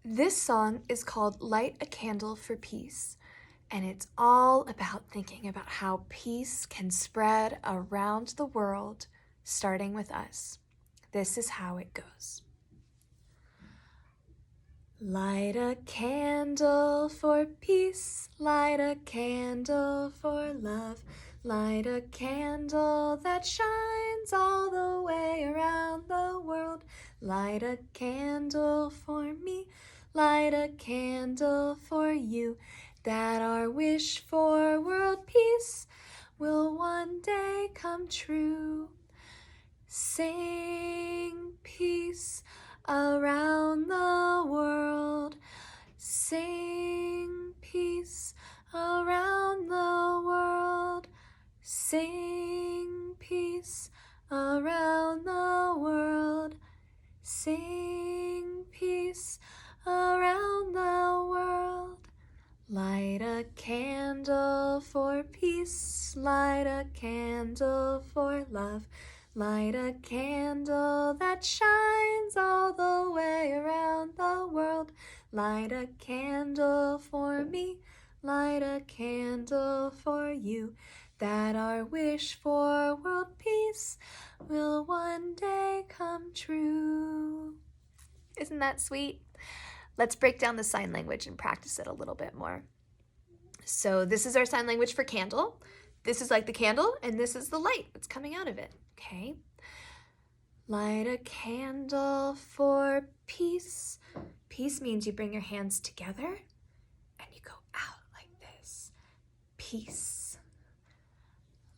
This song is called Light a Candle for Peace, and it's all about thinking about how peace can spread around the world, starting with us. This is how it goes. Light a candle for peace, light a candle for love, light a candle that shines all the way around the world. Light a candle for me, light a candle for you, that our wish for world peace will one day come true. Sing peace around the world. Sing peace around the world. Sing peace around the world. Sing peace around the world. Light a candle for peace, light a candle for love, light a candle that shines all the way around the world. Light a candle for me, light a candle for you, that our wish for world peace will one day come true. Isn't that sweet? Let's break down the sign language and practice it a little bit more. So this is our sign language for candle. This is like the candle, and this is the light that's coming out of it, okay? Light a candle for peace. Peace means you bring your hands together and you go out like this. Peace.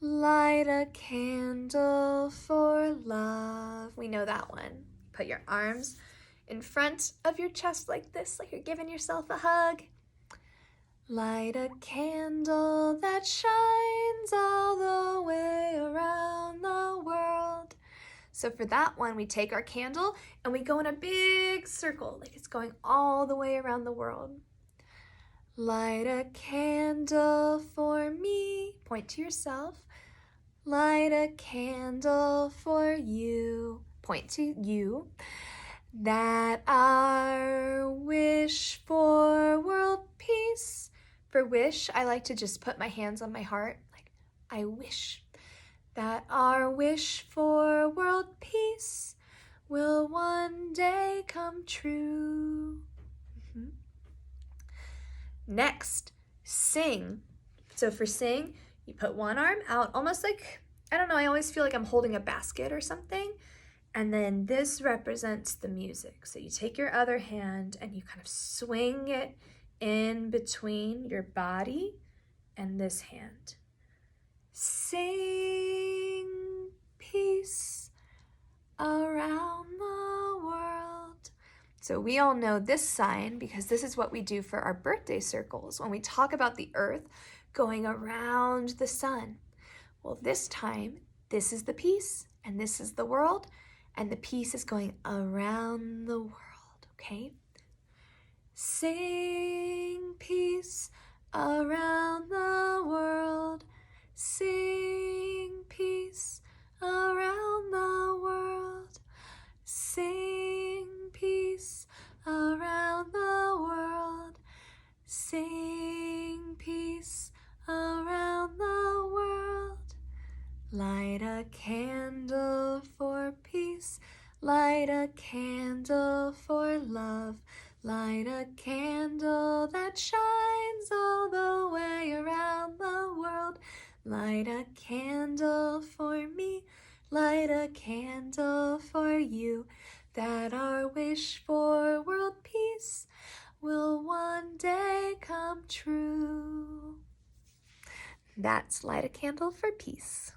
Light a candle for love. We know that one. Put your arms in front of your chest like this, like you're giving yourself a hug. Light a candle that shines all the way around the world. So for that one, we take our candle and we go in a big circle, like it's going all the way around the world. Light a candle for me. Point to yourself. Light a candle for you. Point to you. That our wish for world peace. For wish, I like to just put my hands on my heart, like I wish that our wish for world peace will one day come true. Next, sing. So for sing, you put one arm out, almost like, I don't know, I always feel like I'm holding a basket or something. And then this represents the music. So you take your other hand and you kind of swing it in between your body and this hand. Sing peace around the world. So we all know this sign because this is what we do for our birthday circles when we talk about the earth going around the sun. Well, this time, this is the peace and this is the world, and the peace is going around the world, okay? Sing peace around the world. Sing peace around the world. Sing peace around the world. Sing peace around the world. Light a candle for peace, light a candle for love, light a candle that shines all the way around the world. Light a candle for me, light a candle for you, that our wish for world peace will one day come true. That's Light a Candle for Peace.